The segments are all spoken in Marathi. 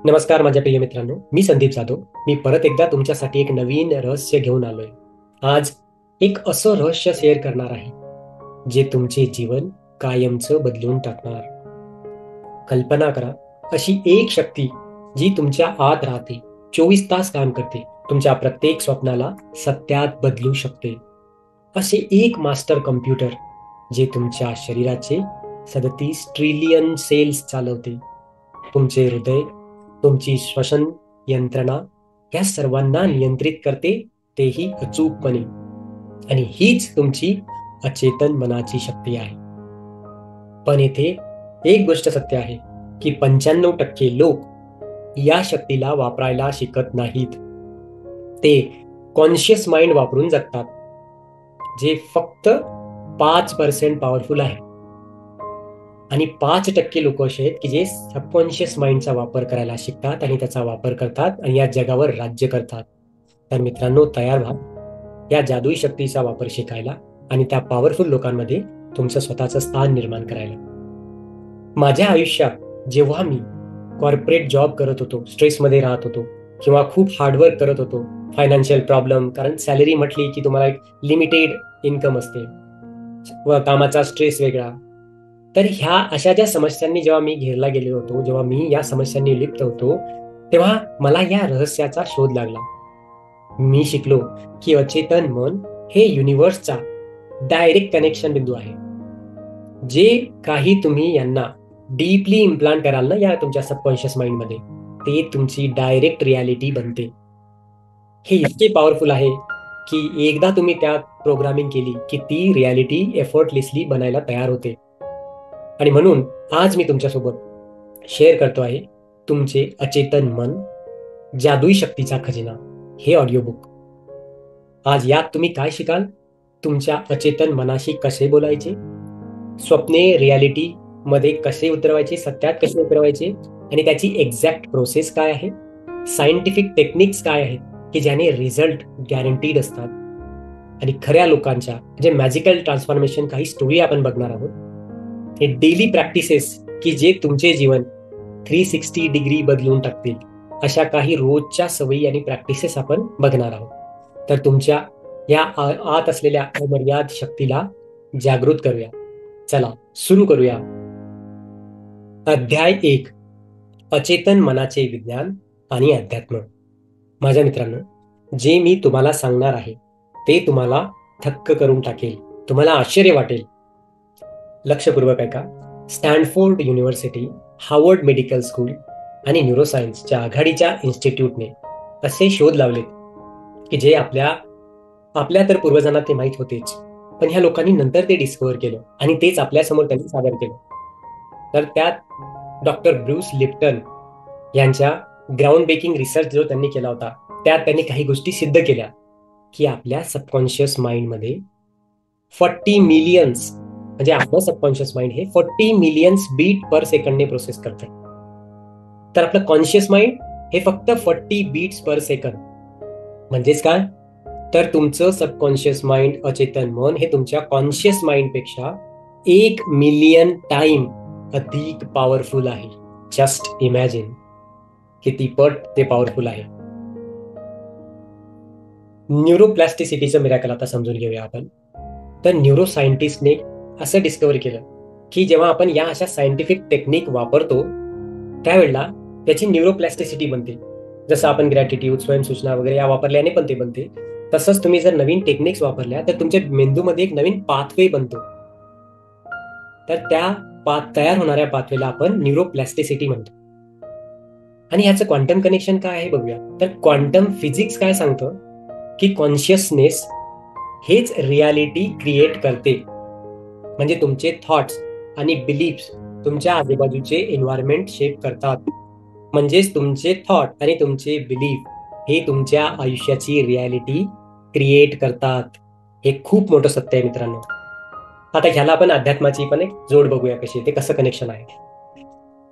नमस्कार माझ्या प्रिय मित्रांनो, मी संदीप जाधव. मी परत एकदा तुमच्यासाठी एक नवीन रहस्य घेऊन आलोय. आज एक असं रहस्य शेअर करणार आहे जे तुमचे जीवन कायमचं बदलून टाकणार. कल्पना करा, अशी एक शक्ती जी तुमच्या आत राहते, 24 तास काम करते, तुमच्या प्रत्येक स्वप्नाला सत्यात बदलू शकते. असे एक मास्टर कम्प्युटर जे तुमच्या शरीराचे 37 ट्रिलियन सेल्स चालवते. तुमचे हृदय, तुमची श्वसन यंत्रणा या सर्वांना नियंत्रित करते, तेही अचूकपणे. आणि हीच तुमची अचेतन मनाची शक्ती आहे. पण येथे एक गोष्ट सत्य आहे की 95% लोक या शक्तीला वापरायला शिकत नाहीत. ते कॉन्शियस माइंड वापरून जगतात, जे फक्त 5% पॉवरफुल आहे. आणि 5% लोक असे आहेत की जे सबकॉन्शियस माइंडचा वापर करायला शिकतात आणि त्याचा वापर करतात आणि या जगावर राज्य करतात. तर मित्रांनो, तयार व्हा या जादुई शक्तीचा वापर शिकायला आणि त्या पॉवरफुल लोकांमध्ये तुमचं स्वतःचं स्थान निर्माण करायला. माझ्या आयुष्यात जेव्हा मी कॉर्पोरेट जॉब करत होतो, स्ट्रेसमध्ये राहत होतो किंवा खूप हार्डवर्क करत होतो, फायनान्शियल प्रॉब्लेम, कारण सॅलरी म्हटली की तुम्हाला एक लिमिटेड इन्कम असते व कामाचा स्ट्रेस वेगळा. तर ह्या अशा ज्या समस्यांनी जेव्हा मी घेरला गेलो होतो, जेव्हा मी या समस्यांनी लिप्त होतो, तेव्हा मला या रहस्याचा शोध लागला. मी शिकलो की अचेतन मन हे युनिव्हर्सचा डायरेक्ट कनेक्शन बिंदू आहे. जे काही तुम्ही यांना डीपली इम्प्लांट कराल ना या तुमच्या सबकॉन्शियस माइंडमध्ये, ते तुमची डायरेक्ट रियालिटी बनते. हे इतके पॉवरफुल आहे की एकदा तुम्ही त्यात प्रोग्रामिंग केली की ती रियालिटी एफर्टलेसली बनायला तयार होते. आणि म्हणून आज मी तुमच्यासोबत शेअर करतो आहे तुमचे अचेतन मन, जादुई शक्तीचा खजिना, हे ऑडिओ बुक. आज यात तुम्ही काय शिकाल? तुमच्या अचेतन मनाशी कसे बोलायचे, स्वप्ने रियालिटी मध्ये कसे उतरवायचे, सत्यात कसे उतरवायचे, आणि त्याची एक्झॅक्ट प्रोसेस काय आहे, सायंटिफिक टेक्निक्स काय आहेत की ज्याने रिझल्ट गॅरंटीड असतात, आणि खऱ्या लोकांच्या म्हणजे मॅजिकल ट्रान्सफॉर्मेशन काही स्टोरी आपण बघणार आहोत. हे डेली प्रॅक्टिसेस की जे तुमचे जीवन 360 डिग्री बदलून टाकतील, अशा काही रोजच्या सवयी आणि प्रॅक्टिसेस आपण बघणार आहोत. तर तुमच्या या आत असलेल्या अमर्याद शक्तीला जागृत करूया. चला सुरू करूया. अध्याय 1, अचेतन मनाचे विज्ञान आणि अध्यात्म. माझ्या मित्रांनो, जे मी तुम्हाला सांगणार आहे ते तुम्हाला थक्क करून टाकेल, तुम्हाला आश्चर्य वाटेल. लक्षपूर्वक ऐका. Stanford university, Harvard medical school आणि न्यूरोसायन्सच्या आघाडीच्या इन्स्टिट्यूटने असे शोध लावलेत की जे आपल्या तर पूर्वजांना ते माहीत होतेच, पण ह्या लोकांनी नंतर ते डिस्कव्हर केलं आणि तेच आपल्यासमोर त्यांनी सादर केलं. तर त्यात डॉक्टर ब्रूस लिप्टन यांच्या ग्राउंड ब्रेकिंग रिसर्च जो त्यांनी केला होता, त्यात त्यांनी काही गोष्टी सिद्ध केल्या की आपल्या सबकॉन्शियस माइंडमध्ये 40 मिलियन्स, म्हणजे आपलं सबकॉन्शियस माइंड हे 40 मिलियन्स बीट पर सेकंडने प्रोसेस करतं. तर आपलं कॉन्शियस माइंड हे फक्त 40 बीट्स पर सेकंड. म्हणजेच काय? तर तुमचं सबकॉन्शियस माइंड, अचेतन मन, हे तुमच्या कॉन्शियस माइंडपेक्षा 1 मिलियन टाइम अधिक पॉवरफुल आहे. जस्ट इमॅजिन किती पट ते पॉवरफुल आहे. न्यूरोप्लास्टिसिटीचं मिरॅकल आता समजून घेऊया आपण. तर न्यूरो सायंटिस्टने असं डिस्कवर केलं की जेव्हा आपण या अशा सायंटिफिक टेक्निक वापरतो त्यावेळेला त्याची न्यूरोप्लास्टिसिटी बनते. जसं आपण ग्रॅटिट्यूड, स्वयंसूचना वगैरे या वापरल्याने पण ते बनते. तसंच तुम्ही जर नवीन टेक्निक्स वापरल्या तर तुमच्या मेंदूमध्ये एक नवीन पाथवे बनतो. तर त्या तयार होणाऱ्या पाथवेला आपण न्यूरोप्लास्टिसिटी म्हणतो. आणि ह्याचं क्वांटम कनेक्शन काय आहे बघूया. तर क्वांटम फिजिक्स काय सांगतं की कॉन्शियसनेस हेच रियालिटी क्रिएट करते. म्हणजे तुमचे थॉट्स आणि बिलीफ्स तुमच्या आजूबाजूचे एन्व्हायरमेंट शेप करतात. म्हणजेच तुमचे थॉट आणि तुमचे बिलीफ हे तुमच्या आयुष्याची रियालिटी क्रिएट करतात. हे खूप मोठं सत्य आहे मित्रांनो. आता ह्याला आपण अध्यात्माची पण एक जोड बघूया कशी, ते कसं कनेक्शन आहे.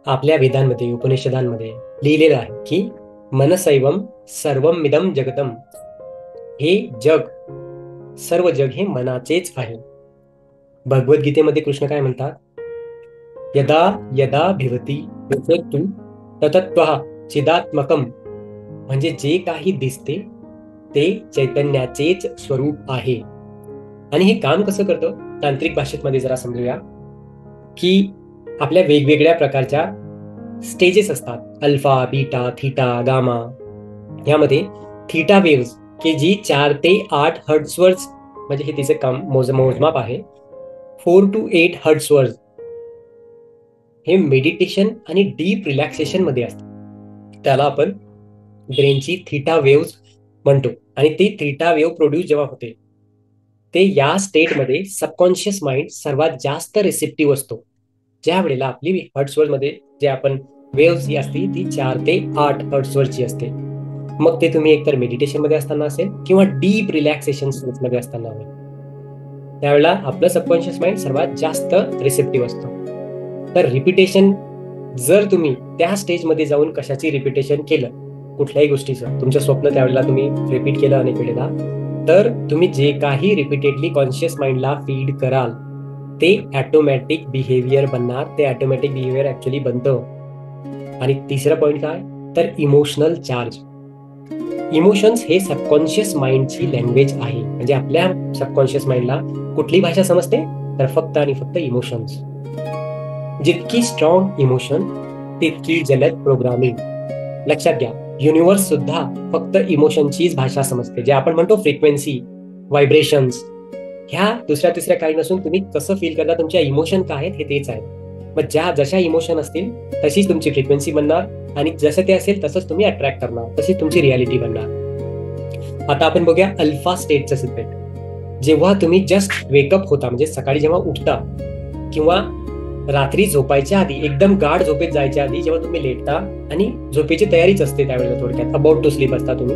आपल्या वेदांमध्ये, उपनिषदांमध्ये लिहिलेलं आहे की मनसैवम सर्वम मिदम जगतम, हे जग, सर्व जग हे मनाचेच आहे. भगवद्गीतेमध्ये कृष्ण काय म्हणतात? यदा यदा भिवती विपत्तु ततत्वः चिदात्मकम, म्हणजे जे काही दिसते ते चैतन्याचेच स्वरूप आहे. आणि हे काम कसं करतं तांत्रिक भाषेत मध्ये जरा समजूया की आपल्या वेगवेगळ्या प्रकारच्या स्टेजेस असतात, अल्फा, बीटा, थीटा, गामा. यामध्ये थीटा वेव्स की जी 4 ते 8 हर्ट्झवर, म्हणजे हे तिचे काम मोजमाप आहे, 4 to 8 हर्ट्झवर हे मेडिटेशन आणि डीप रिलॅक्सेशन मध्ये असतं. त्याला आपण ब्रेनची थीटा वेव्स म्हणतो. आणि ती थीटा वेव्ह प्रोड्यूस जेव्हा होते ते या स्टेटमध्ये सबकॉन्शियस माइंड सर्वात जास्त रिसेप्टिव्ह असतो. ज्या वेळेला आपली हर्ट्झवर मध्ये जे आपण वेव्स ही असते ती 4 ते 8 हर्ट्झवरची असते. मग ते तुम्ही एकतर मेडिटेशन मध्ये असताना असेल किंवा डीप रिलॅक्सेशन मध्ये असताना असेल, त्यावेळेला आपलं सबकॉन्शियस माइंड सर्वात जास्त रिसेप्टिव्ह असतो. तर रिपिटेशन, जर तुम्ही त्या स्टेजमध्ये जाऊन कशाची रिपिटेशन केलं, कुठल्याही गोष्टीचं तुमचं स्वप्न त्यावेळेला तुम्ही रिपीट केलं अनेक वेळेला, तर तुम्ही जे काही रिपीटेडली कॉन्शियस माइंडला फीड कराल ते ऑटोमॅटिक बिहेवियर बनणार. ते ऑटोमॅटिक बिहेवियर ऍक्च्युअली बनतं. आणि तिसरं पॉईंट काय, तर इमोशनल चार्ज. इमोशन्स हे सबकॉन्शियस माइंडची लँग्वेज आहे. म्हणजे आपल्या सबकॉन्शियस माइंडला कुठली भाषा समजते, तर फक्त आणि फक्त इमोशन्स. जितकी स्ट्रॉंग इमोशन तितकी जलद प्रोग्रामिंग. लक्षात घ्या, युनिव्हर्स सुद्धा फक्त इमोशनचीच भाषा समजते. जे आपण म्हणतो फ्रिक्वेन्सी, व्हायब्रेशन्स, ह्या दुसऱ्या तिसऱ्या काही नसून तुम्ही कसं फील करता, तुमच्या इमोशन काय आहेत हे तेच आहे. मग ज्या जशा इमोशन असतील तशीच तुमची फ्रिक्वेन्सी बनणार, आणि जसं ते असेल तसंच तुम्ही अट्रॅक्ट करणार, तशीच तुमची रियालिटी बनणार. आता आपण बघूया अल्फा स्टेटचं सिक्रेट. जेव्हा तुम्ही जस्ट वेकअप होता, म्हणजे सकाळी जेव्हा उठता किंवा रात्री झोपायच्या आधी, एकदम गाढ झोपेत जायच्या आधी जेव्हा तुम्ही लेटता आणि झोपेची तयारीच असते त्यावेळेला, थोडक्यात अबाउट टू स्लीप असता तुम्ही,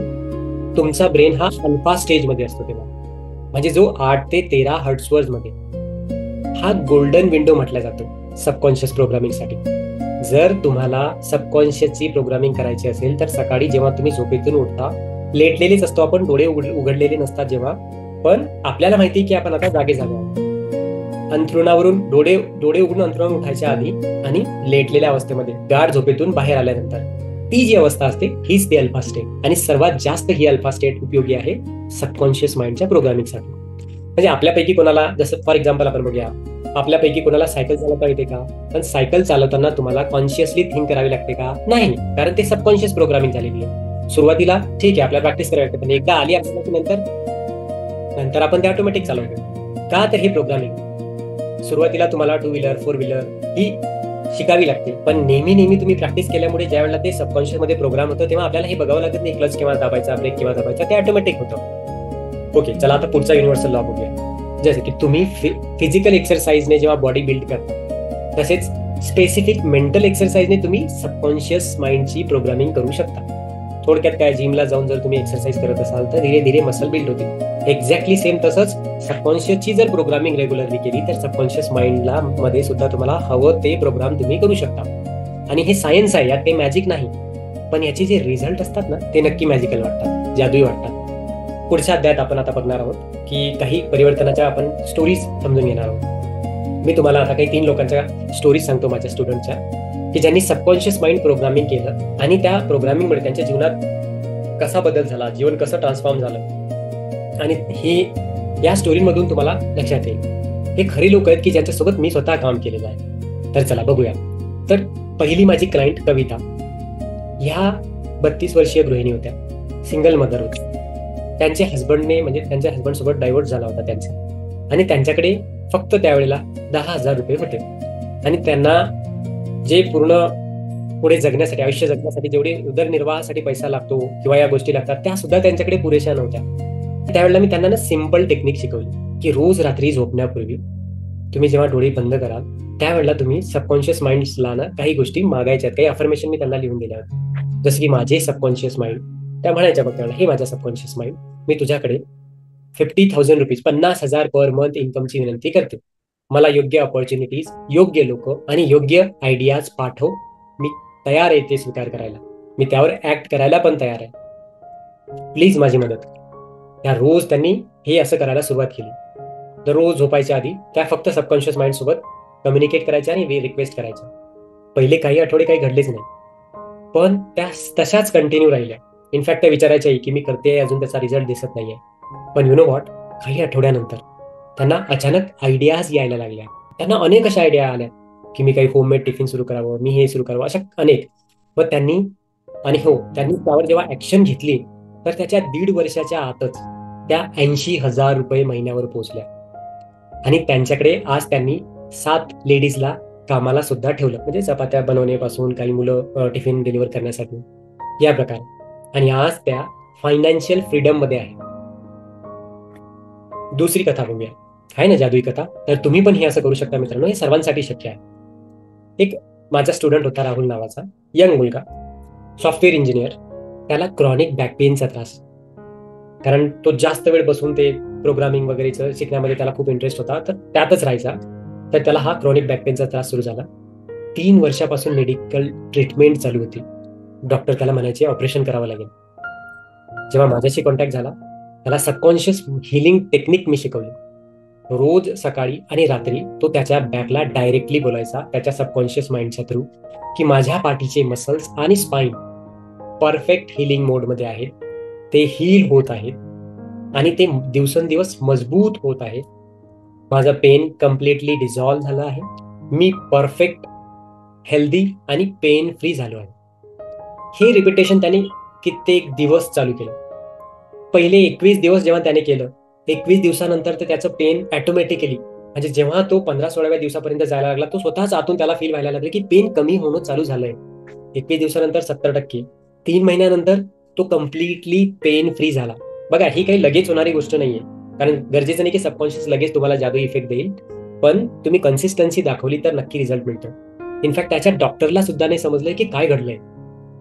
तुमचा ब्रेन हा अल्फा स्टेज मध्ये असतो तेव्हा, म्हणजे जो 8 ते 13 हर्ट्झवर मध्ये. हा गोल्डन विंडो म्हटला जातो सबकॉन्शियस प्रोग्रामिंग साठी. जर तुम्हाला सबकॉन्शियसची प्रोग्रामिंग करायची असेल तर सकाळी जेव्हा तुम्ही झोपेतून उठता, लेटलेलेच असतो आपण, डोळे उघडलेले नसतात जेव्हा, पण आपल्याला माहिती की आपण आता जागे झालो आहोत. अंथरुणावरून डोळे उघडून अंथरुणावरून उठायच्या आधी आणि लेटलेल्या अवस्थेमध्ये गाढ झोपेतून बाहेर आल्यानंतर ती जी अवस्था असते हीच ती अल्फा स्टेट. आणि सर्वात जास्त ही अल्फा स्टेट उपयोगी आहे सबकॉन्शियस माइंडच्या प्रोग्रामिंगसाठी. म्हणजे आपल्यापैकी कोणाला, जसं फॉर एक्झाम्पल आपण बघूया, आपल्यापैकी कोणाला सायकल चालवता येते का? पण सायकल चालवताना तुम्हाला कॉन्शियसली थिंक करावी लागते का? नाही, कारण ते सबकॉन्शियस प्रोग्रामिंग झालेली आहे. सुरुवातीला ठीक आहे आपल्याला प्रॅक्टिस करावी लागते, पण एकदा आली आपल्याला नंतर आपण ते ऑटोमॅटिक चालवतो. का? तर ही प्रोग्रामिंग सुरुवातीला तुम्हाला 2 व्हीलर 4 व्हीलर ही शिकावी लागते, पण नेहमी तुम्ही प्रॅक्टिस केल्यामुळे ज्या वेळेला ते सबकॉन्शियस मध्ये प्रोग्राम होतं तेव्हा आपल्याला हे बघावं लागत नाही क्लच केव्हा दाबायचा, ब्रेक केव्हा दाबायचा, ते ऑटोमॅटिक होतं. ओके, चला आता पुढचा युनिव्हर्सल लॉ बघूया. जसे की तुम्ही फिजिकल एक्सरसाइजने जेव्हा बॉडी बिल्ड करता, तसेच स्पेसिफिक मेंटल एक्सरसाइजने तुम्ही सबकॉन्शियस माइंडची प्रोग्रामिंग करू शकता. थोडक्यात काय, जिमला जाऊन जर तुम्ही एक्सरसाइज करत असाल तर धीरे धीरे मसल बिल्ड होते. एक्झॅक्टली सेम तसंच सबकॉन्शियसची जर प्रोग्रामिंग रेग्युलरली केली तर सबकॉन्शियस माइंडला मध्ये सुद्धा तुम्हाला हवं ते प्रोग्राम तुम्ही करू शकता. आणि हे सायन्स आहे, यात काही मॅजिक नाही, पण याचे जे रिझल्ट असतात ना ते नक्की मॅजिकल वाटतात, जादुई वाटतात. पुढच्या अध्यायात आपण आता बघणार आहोत की काही परिवर्तनाच्या आपण स्टोरीज समजून घेणार आहोत. मी तुम्हाला आता काही 3 लोकांच्या स्टोरीज सांगतो माझ्या स्टुडंटच्या, की ज्यांनी सबकॉन्शियस माइंड प्रोग्रामिंग केलं आणि त्या प्रोग्रामिंगमुळे त्यांच्या जीवनात कसा बदल झाला, जीवन कसं ट्रान्सफॉर्म झालं. आणि हे या स्टोरीमधून तुम्हाला लक्षात येईल हे खरी लोक आहेत की ज्यांच्यासोबत मी स्वतः काम केलेलं आहे. तर चला बघूया. तर पहिली माझी क्लायंट कविता, ह्या 32 वर्षीय गृहिणी होत्या, सिंगल मदर होत्या. त्यांचे हस्बंडने, म्हणजे त्यांच्या हस्बंड सोबत डायव्होर्स झाला होता त्यांचे, आणि त्यांच्याकडे फक्त त्यावेळेला 10,000 रुपये होते. आणि त्यांना जे पूर्ण पुढे जगण्यासाठी, आयुष्य जगण्यासाठी जेवढे उदरनिर्वाहासाठी पैसा लागतो किंवा या गोष्टी लागतात त्या सुद्धा त्यांच्याकडे पुरेशा नव्हत्या. त्यावेळेला मी त्यांना सिंपल टेक्निक शिकवली की रोज रात्री झोपण्यापूर्वी तुम्ही जेव्हा डोळे बंद कराल त्यावेळेला तुम्ही सबकॉन्शियस माइंडला ना काही गोष्टी मागायच्या, काही अफर्मेशन मी त्यांना लिहून दिल्या होत्या. जसं की माझे सबकॉन्शियस माइंड, त्या म्हणायच्या बघ त्यावेळेला, हे माझा सबकॉन्शियस माइंड, मी तुझ्याकडे 50,000 रुपीज 50,000 पर मंथ इन्कमची विनंती करते. मला योग्य अपॉर्च्युनिटीज, योग्य लोक आणि योग्य आयडियाज पाठव. मी तयार आहे ते स्वीकार करायला, मी त्यावर ऍक्ट करायला पण तयार आहे. प्लीज माझी मदत कर. त्या रोज त्यांनी हे असं करायला सुरुवात केली. दररोज झोपायच्या आधी त्या फक्त सबकॉन्शियस माइंड सोबत कम्युनिकेट करायच्या आणि रिक्वेस्ट करायच्या. पहिले काही आठवडे काही घडलेच नाही, पण त्या तशाच कंटिन्यू राहिल्या. इनफॅक्ट त्या विचारायच्याही की मी करते, अजून त्याचा रिझल्ट दिसत नाहीये. पण यु नो व्हॉट, काही आठवड्यानंतर त्यांना अचानक आयडियाज यायला लागल्या. त्यांना अनेक अशा आयडिया आल्या की मी काही होममेड टिफिन सुरू करावं, मी हे सुरू करावं, अशा अनेक. मग त्यांनी त्यांनी त्यावर जेव्हा ऍक्शन घेतली तर त्याच्या 1.5 वर्षाच्या आतच त्या 80,000 रुपये महिन्यावर पोहोचल्या. आणि त्यांच्याकडे आज त्यांनी 7 लेडीजला कामाला सुद्धा ठेवलं, म्हणजे चपात्या बनवण्यापासून काही मुलं टिफिन डिलिव्हर करण्यासाठी, या प्रकारे. आणि आज त्या फायनान्शियल फ्रीडम मध्ये आहे. दुसरी कथा बघूया, आहे ना जादुई कथा. तर तुम्ही पण हे असं करू शकता मित्रांनो, हे सर्वांसाठी शक्य आहे. एक माझा स्टुडंट होता, राहुल नावाचा यंग मुलगा, सॉफ्टवेअर इंजिनियर. त्याला क्रॉनिक बॅक पेनचा त्रास, कारण तो जास्त वेळ बसून ते प्रोग्रामिंग वगैरेचं शिकण्यामध्ये त्याला खूप इंटरेस्ट होता, तर त्यातच राहायचा. तर त्याला हा क्रॉनिक बॅक पेनचा त्रास सुरू झाला. 3 वर्षापासून मेडिकल ट्रीटमेंट चालू होती. डॉक्टर त्याला म्हणायचे ऑपरेशन करावं लागेल. जेव्हा माझ्याशी कॉन्टॅक्ट झाला, त्याला सबकॉन्शियस हिलिंग टेक्निक मी शिकवली. रोज सकाळी आणि रात्री तो त्याच्या बॅकला डायरेक्टली बोलायचा, त्याच्या सबकॉन्शियस माइंडच्या थ्रू, की माझ्या पाठीचे मसल्स आणि स्पाइन परफेक्ट हिलिंग मोडमध्ये आहेत, ते हील होत आहेत आणि ते दिवसेंदिवस मजबूत होत आहेत. माझा पेन कम्प्लिटली डिझॉल्व्ह झाला आहे, मी परफेक्ट हेल्दी आणि पेन फ्री झालो आहे. हे रिपिटेशन त्याने कित्येक दिवस चालू केलं. पहिले 21 दिवस जेव्हा त्याने केलं, 21 दिवसानंतर तर त्याचं पेन ऑटोमॅटिकली, म्हणजे जेव्हा तो 15-16व्या दिवसापर्यंत जायला लागला, तो स्वतःच आतून त्याला फील व्हायला लागलं की पेन कमी होणं चालू झालंय. 21 दिवसानंतर 70%, 3 महिन्यानंतर तो कम्प्लिटली पेन फ्री झाला. बघा, ही काही लगेच होणारी गोष्ट नाहीये, कारण गरजेचं नाही की सबकॉन्शियस लगेच तुम्हाला जादू इफेक्ट देईल, पण तुम्ही कन्सिस्टन्सी दाखवली तर नक्की रिझल्ट मिळतो. इनफॅक्ट त्याच्या डॉक्टरला सुद्धा नाही समजलंय की काय घडलंय.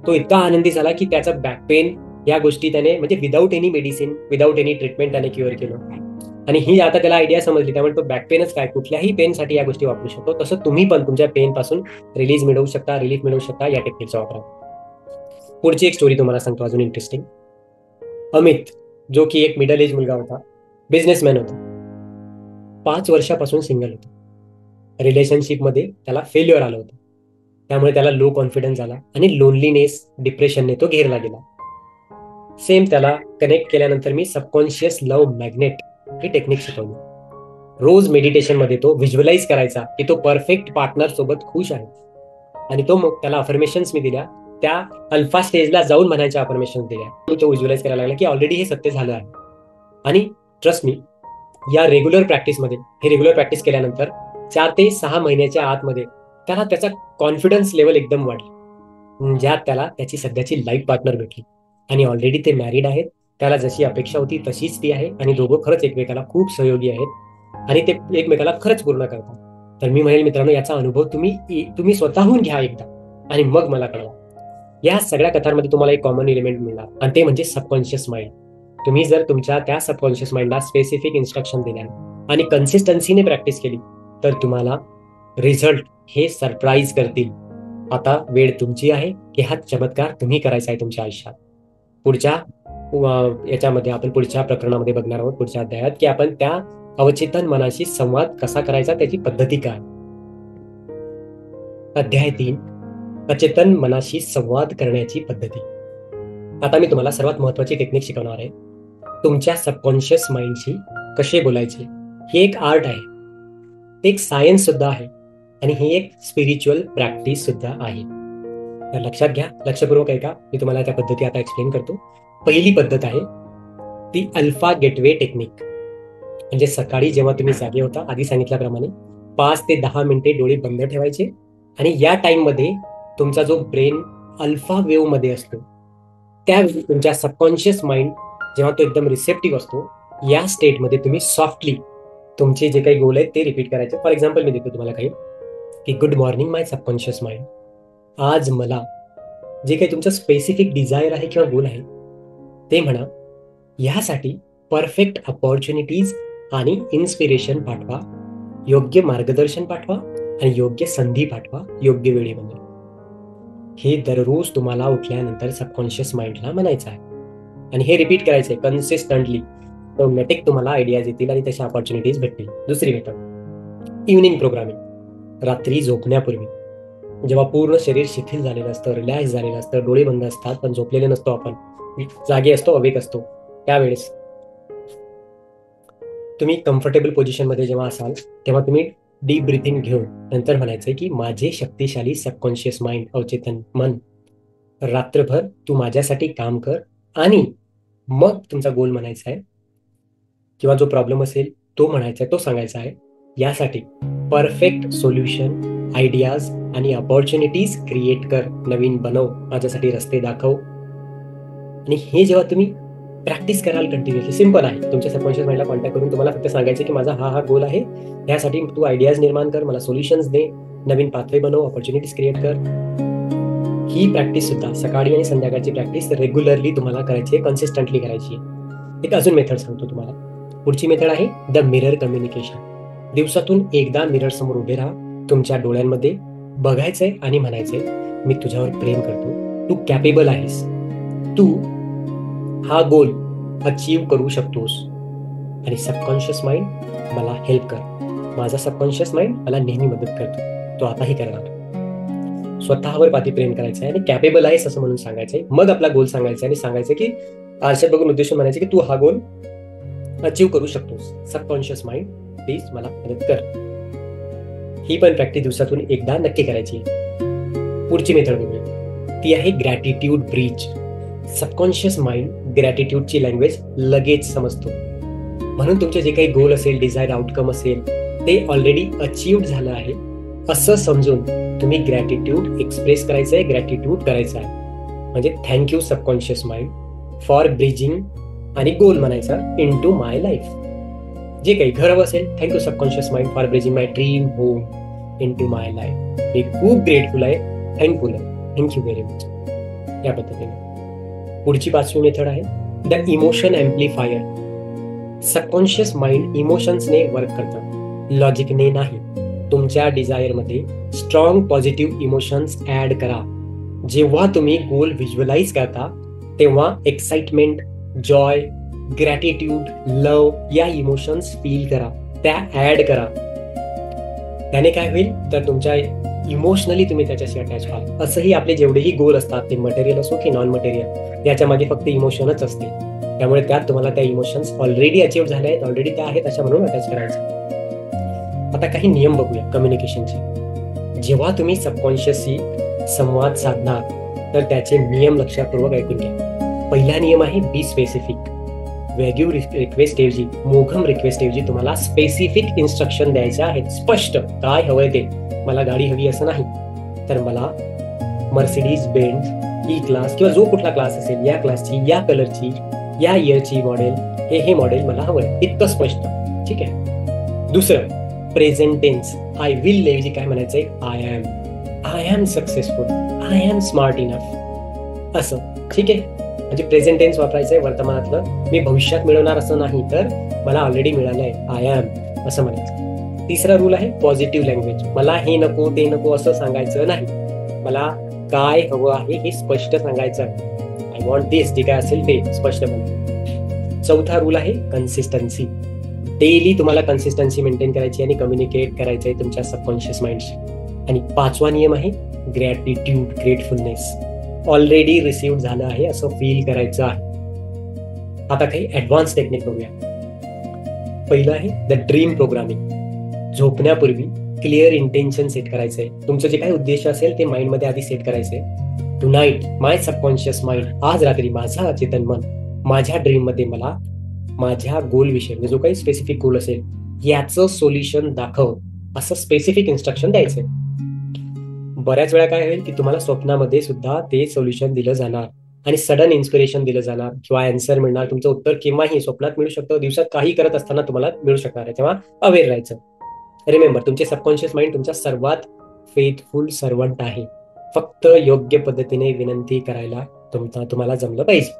तो इतका आनंदी झाला की त्याचा बॅक पेन या गोष्टी त्याने, म्हणजे without any medicine, without any treatment त्याने क्युअर केलं. आणि ही आता त्याला आयडिया समजली, त्यामुळे तो बॅक पेनच काय, कुठल्याही पेनसाठी या गोष्टी वापरू शकतो. तसं तुम्ही पण तुमच्या पेन पासून रिलीफ मिळवू शकता या टेक्निकचा वापर. पुढची एक स्टोरी तुम्हाला सांगतो अजून इंटरेस्टिंग. अमित, जो की एक मिडल एज मुलगा होता, बिझनेसमॅन होता, 5 वर्षापासून सिंगल होता. रिलेशनशिपमध्ये त्याला फेल्युअर आलं होतं, त्यामुळे त्याला लो कॉन्फिडन्स आला आणि लोनलीनेस, डिप्रेशनने तो घेरला गेला. सेम त्याला कनेक्ट केल्यानंतर मी सबकॉन्शियस लव्ह मॅग्नेट ही टेक्निक शिकवली. रोज मेडिटेशन मध्ये तो व्हिज्युअलाइज करायचा की तो परफेक्ट पार्टनर सोबत खुश आहे, आणि तो मग त्याला अफर्मेशन्स मी दिल्या, त्या अल्फा स्टेजला जाऊन म्हणायच्या अफर्मेशन्स दिल्या. तो व्हिज्युअलाइज करायला लागला की ऑलरेडी हे सत्य झालं आहे. आणि ट्रस्ट मी, या रेग्युलर प्रॅक्टिस केल्यानंतर 4 ते 6 महिन्याच्या आतमध्ये त्याला त्याचा कॉन्फिडन्स लेवल एकदम वाढली, ज्यात त्याला त्याची सध्याची लाईफ पार्टनर भेटली. आणि ऑलरेडी ते मॅरिड आहेत, त्याला जशी अपेक्षा होती तशीच ती आहे, आणि दोघं खरंच एकमेकाला खूप सहयोगी आहेत आणि ते एकमेकाला खरंच पूर्ण करतात. तर मी म्हणेल मित्रांनो, याचा अनुभव तुम्ही स्वतःहून घ्या एकदा आणि मग मला कळवा. या सगळ्या कथांमध्ये तुम्हाला एक कॉमन एलिमेंट मिळणार, आणि ते म्हणजे सबकॉन्शियस माइंड. तुम्ही जर तुमच्या त्या सबकॉन्शियस माइंडला स्पेसिफिक इन्स्ट्रक्शन दिल्या आणि कन्सिस्टन्सीने प्रॅक्टिस केली तर तुम्हाला रिझल्ट हे सरप्राईज करतील. आता वेळ तुमची आहे की हा चमत्कार तुम्ही करायचा आहे तुमच्या आयुष्यात. पुढच्या याच्यामध्ये आपण पुढच्या प्रकरणामध्ये बघणार आहोत, पुढच्या अध्यायात, की आपण त्या अवचेतन मनाशी संवाद कसा करायचा, त्याची पद्धती काय. अध्याय 3, अचेतन मनाशी संवाद करण्याची पद्धती. आता मी तुम्हाला सर्वात महत्वाची टेक्निक शिकवणार आहे, तुमच्या सबकॉन्शियस माइंडशी कसे बोलायचे. ही एक आर्ट आहे, ते एक सायन्स सुद्धा आहे, आणि ही एक स्पिरिच्युअल प्रॅक्टिस सुद्धा आहे. तर लक्षात घ्या, लक्षपूर्वक ऐका, मी तुम्हाला त्या पद्धती आता एक्सप्लेन करतो. पहिली पद्धत आहे ती अल्फा गेटवे टेक्निक. म्हणजे सकाळी जेव्हा तुम्ही जागे होता, आधी सांगितल्याप्रमाणे 5 ते 10 मिनिटे डोळे बंद ठेवायचे, आणि या टाइम मध्ये तुमचा जो ब्रेन अल्फा वेव्ह मध्ये असतो, त्यावेळी तुमच्या सबकॉन्शियस माइंड जेव्हा तो एकदम रिसेप्टिव्ह असतो, या स्टेटमध्ये तुम्ही सॉफ्टली तुमचे जे काही गोल आहेत ते रिपीट करायचे. फॉर एक्झाम्पल मी देतो तुम्हाला काही, की गुड मॉर्निंग माय सबकॉन्शियस माइंड. आज मला जे काही तुमचं स्पेसिफिक डिझायर आहे किंवा गोल आहे ते म्हणा. यासाठी परफेक्ट अपॉर्च्युनिटीज आणि इन्स्पिरेशन पाठवा, योग्य मार्गदर्शन पाठवा आणि योग्य संधी पाठवा योग्य वेळेमध्ये. हे दररोज तुम्हाला उठल्यानंतर सबकॉन्शियस माइंडला म्हणायचं आहे, आणि हे रिपीट करायचं आहे कन्सिस्टंटली. ऑटोमॅटिक तुम्हाला आयडियाज येतील आणि तशा अपॉर्च्युनिटीज भेटतील. दुसरी मेथड, इव्हनिंग प्रोग्रामिंग. रात्री झोपण्यापूर्वी जेव्हा पूर्ण शरीर शिथिल झालेलं असतं, रिलॅक्स झालेलं असतं, डोळे बंद असतात, पण झोपलेले नसतो आपण, जागे असतो, अवेक असतो, त्यावेळेस तुम्ही कम्फर्टेबल पोझिशनमध्ये जेव्हा असाल तेव्हा तुम्ही डीप ब्रिथिंग घेऊन नंतर म्हणायचंय की माझे शक्तिशाली सबकॉन्शियस माइंड, अवचेतन मन, रात्रभर तू माझ्यासाठी काम कर, आणि मग तुमचा गोल म्हणायचा आहे किंवा जो प्रॉब्लेम असेल तो म्हणायचा आहे, तो सांगायचा आहे. यासाठी परफेक्ट सोल्युशन, आयडियाज आणि अपॉर्च्युनिटीज क्रिएट कर, नवीन बनव, माझ्यासाठी रस्ते दाखव. आणि हे जेव्हा तुम्ही प्रॅक्टिस कराल कंटिन्युअसली, सिंपल आहे. तुमच्या सबकॉन्शियस माइंडला कॉन्टॅक्ट करून तुम्हाला फक्त सांगायचं की माझा हा गोल आहे, यासाठी तू आयडियाज निर्माण कर, मला सोल्युशन्स दे, नवीन पाथवे बनव, ऑपॉर्च्युनिटीज क्रिएट कर. ही प्रॅक्टिस सुद्धा सकाळी आणि संध्याकाळची प्रॅक्टिस रेग्युलरली तुम्हाला करायची आहे, कन्सिस्टंटली करायची आहे. एक अजून मेथड सांगतो तुम्हाला. पुढची मेथड आहे द मिरर कम्युनिकेशन. दिवसातून एकदा मिरर समोर उभे राहा, तुमच्या डोळ्यांमध्ये बघायचंय आणि म्हणायचंय मी तुझ्यावर प्रेम करतो, तू कॅपेबल आहेस, तू हा गोल अचीव करू शकतोस, आणि सबकॉन्शियस माइंड मला हेल्प कर. माझा सबकॉन्शियस माइंड मला नेहमी मदत करतो, तो आताही करणार. स्वतःवर पाठी प्रेम करायचं आहे आणि कॅपेबल आहेस असं म्हणून सांगायचंय. मग आपला गोल सांगायचा आणि सांगायचं की आरशात बघून उद्देश म्हणायचे की तू हा गोल अचीव करू शकतोस. सबकॉन्शियस माइंड प्लीज मला मदत कर. ही पण प्रॅक्टिस दिवसातून एकदा नक्की करायची. पुढची मेथड बघूया, ती आहे ग्रॅटिट्यूड ब्रीच. सबकॉन्शियस माइंड ग्रॅटिट्यूडची लँग्वेज लगेच समजतो, म्हणून तुमचे जे काही गोल असेल, डिझायर आउटकम असेल, ते ऑलरेडी अचीव्ड झालं आहे असं समजून तुम्ही ग्रॅटिट्यूड एक्सप्रेस करायचंय, ग्रॅटिट्यूड करायचं आहे. म्हणजे thank you subconscious mind for bridging, आणि गोल म्हणायचा इन टू माय लाईफ. जे काही घर असेल, thank you subconscious mind for bridging my dream home into my life. मी खूप ग्रेटफुल आहे, थँकफुल आहे, थँक्यू व्हेरी मच. या पद्धतीने. पुढची 5वी मेथड आहे the emotion amplifier. Subconscious mind इमोशन्सने वर्क करतं, लॉजिकने नाही. तुमच्या डिझायरमध्ये स्ट्रॉंग पॉझिटिव्ह इमोशन्स ऍड करा. जेव्हा तुम्ही गोल व्हिज्युअलाइज करता तेव्हा एक्साइटमेंट, जॉय, ग्रॅटिट्यूड, लव या इमोशन्स फील करा, त्या ऍड करा. त्याने काय होईल तर तुमच्या इमोशनली तुम्ही त्याच्याशी अटॅच व्हाल. असंही आपले जेवढेही गोल असतात, ते मटेरियल असो की नॉन मटेरियल, याच्या मागे फक्त इमोशनच असते. त्यामुळे त्यात तुम्हाला त्या इमोशन्स ऑलरेडी अचीव झाले आहेत, ऑलरेडी त्या आहेत अशा म्हणून अटॅच करायचं. आता काही नियम बघूया कम्युनिकेशनचे. जेव्हा तुम्ही सबकॉन्शियसशी संवाद साधणार तर त्याचे नियम लक्षपूर्वक ऐकून घ्या. पहिला नियम आहे बी स्पेसिफिक. वॅग्यू रिक्वेस्ट ऐवजी, मोघम रिक्वेस्ट ऐवजी तुम्हाला स्पेसिफिक इन्स्ट्रक्शन द्यायचे आहेत. स्पष्ट काय हवंय ते. मला गाडी हवी असं नाही, तर मला मर्सिडीज बेंझ ई क्लास किंवा जो कुठला क्लास असेल, या क्लासची, या कलरची, या इयरची मॉडेल, हे मॉडेल मला हवंय, इतकं स्पष्ट. ठीक आहे. दुसरं, प्रेझेंट टेन्स. आय विल ऐवजी काय म्हणायचंय, I am successful, I am smart enough, असं. ठीक आहे. म्हणजे प्रेझेंट टेन्स वापरायचंय वर्तमानातलं. मी भविष्यात मिळवणार असं नाही, तर मला ऑलरेडी मिळालंय, आय एम असं म्हणायचं. तिसरा रूल आहे पॉझिटिव्ह लँग्वेज. मला हे नको ते नको असं सांगायचं नाही, मला काय हवं आहे हे स्पष्ट सांगायचं. आय वॉन्ट दिस, जे काय असेल ते स्पष्टपणे. चौथा रूल आहे कन्सिस्टन्सी. डेली तुम्हाला कन्सिस्टन्सी मेंटेन करायची आणि कम्युनिकेट करायचंय तुमच्या सबकॉन्शियस माइंडशी. आणि 5वा नियम आहे ग्रॅटिट्यूड, ग्रेटफुलनेस. ऑलरेडी रिसीव्ह झालं आहे असं फील करायचं आहे. आता काही ऍडव्हान्स टेक्निक बघूया. पहिलं आहे द ड्रीम प्रोग्रामिंग. झोपण्यापूर्वी क्लिअर इंटेन्शन सेट करायचंय. तुमचं जे काही उद्देश असेल ते माइंडमध्ये आधी सेट करायचंय. टुनाईट माय सबकॉन्शियस माइंड, आज रात्री माझा अचेतन मन माझ्या ड्रीम मध्ये मला माझ्या गोल विषयी, म्हणजे जो काही स्पेसिफिक गोल असेल याचं सोल्युशन दाखव, असं स्पेसिफिक इन्स्ट्रक्शन द्यायचंय. बऱ्याच वेळा काय होईल की तुम्हाला स्वप्नामध्ये सुद्धा ते सोल्युशन दिलं जाणार आणि सडन इन्स्पिरेशन दिलं जाणार किंवा आन्सर मिळणार. तुमचं उत्तर केव्हाही स्वप्नात मिळू शकतं, दिवसात काही करत असताना तुम्हाला मिळू शकणार आहे. तेव्हा अवेअर राहायचं. रिमेंबर, तुमचे सबकॉन्शियस माइंड तुमच्या सर्वात फेथफुल सर्वंट आहे. फक्त योग्य पद्धतीने विनंती करायला तुम्हाला जमलं पाहिजे.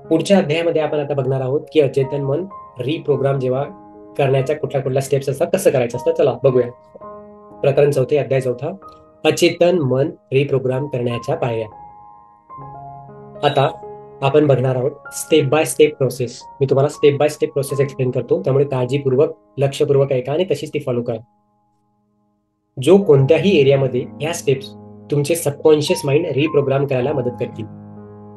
पुढच्या अध्यायामध्ये आपण आता बघणार आहोत की अचेतन मन रिप्रोग्राम जेव्हा करण्याच्या कुठल्या स्टेप्स असतात, कसं करायचं असतं. चला बघूया. प्रकरण 4, अध्याय 4, अचेतन मन रिप्रोग्राम करण्याच्या पायऱ्या. आता आपण बघणार आहोत स्टेप बाय स्टेप प्रोसेस. मी तुम्हाला step by step process explain करतो, त्यामुळे काळजीपूर्वक, लक्षपूर्वक ऐका आणि तशीच ती फॉलो करा. जो कोणत्याही एरियामध्ये ह्या स्टेप्स तुमचे सबकॉन्शियस माइंड रिप्रोग्राम करायला मदत करतील.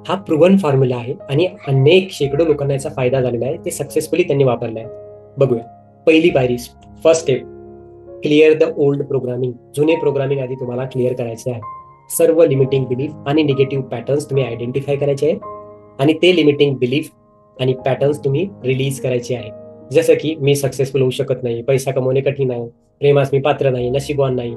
हा प्रूव्हन फॉर्म्युला आहे आणि अनेक शेकडो लोकांना याचा फायदा झालेला आहे. ते सक्सेसफुली त्यांनी वापरला आहे. बघूया. पहिली पायरी, first step, clear the old programming. जुने प्रोग्रामिंग आधी तुम्हाला क्लिअर करायचे आहे. सर्व लिमिटिंग बिलीफ आणि निगेटिव्ह पॅटर्न्स तुम्ही आयडेंटिफाय करायचे आहेत आणि ते लिमिटिंग बिलीफ आणि पॅटर्न्स तुम्ही रिलीज करायचे आहे. जसं की मी सक्सेसफुल होऊ शकत नाही, पैसा कमवणे कठीण आहे, प्रेमास मी पात्र नाही, नशीबवान नाही.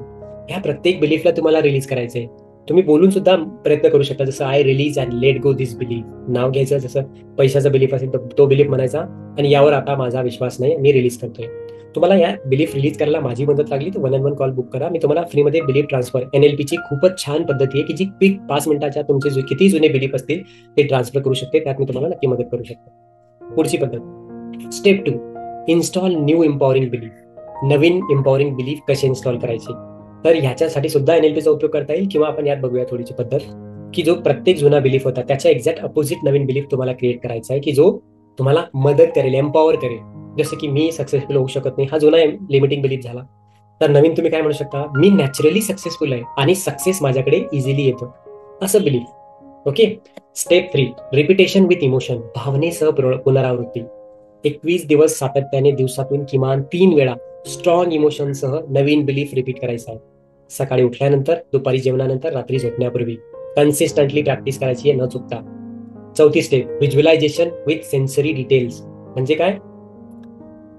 ह्या प्रत्येक बिलीफला तुम्हाला रिलीज करायचं आहे. तुम्ही बोलून सुद्धा प्रयत्न करू शकता. जसं I release and let go this belief. नाव घ्यायचं, जसं पैशाचा बिलीफ असेल तर तो बिलीफ म्हणायचा आणि यावर आता माझा विश्वास नाही, मी रिलीज करतोय. तुम्हाला या बिलीफ रिलीज करायला माझी मदत लागली तर 1-on-1 कॉल बुक करा. मी तुम्हाला फ्रीमध्ये बिलीफ ट्रान्सफर, NLPची खूपच छान पद्धती आहे की जी क्विक 5 मिनिटाच्या तुमचे किती जुने बिलीफ असतील ते ट्रान्सफर करू शकते. त्यात मी तुम्हाला नक्की मदत करू शकतो. पुढची पद्धत, step 2, install new empowering belief. नवीन एम्पॉवरिंग बिलीफ कसे इन्स्टॉल करायचे, तर ह्याच्यासाठी सुद्धा NLPचा उपयोग करता येईल. किंवा आपण यात बघूया थोडीशी पद्धत की जो प्रत्येक जुना बिलीफ होता त्याच्या एक्झॅक्ट अपोजिट नवीन बिलीफ तुम्हाला क्रिएट करायचा आहे की जो तुम्हाला मदत करेल, एम्पॉवर करेल. जसं की मी सक्सेसफुल होऊ शकत नाही, हा जुना लिमिटिंग बिलीफ झाला. तर नवीन तुम्ही काय म्हणू शकता, मी नॅचरली सक्सेसफुल आहे आणि सक्सेस माझ्याकडे इझिली येतो, असं belief. Okay. Step 3, repetition with emotion. भावनेसह पुनरावृत्ती. 21 दिवस सातत्याने दिवसातून किमान 3 वेळा स्ट्रॉंग इमोशनसह नवीन बिलीफ रिपीट करायचा आहे. सकाळी उठल्यानंतर, दुपारी जेवणानंतर, रात्री झोपण्यापूर्वी कन्सिस्टंटली प्रॅक्टिस करायची आहे न चुकता. चौथी step, visualisation with sensory details. म्हणजे काय,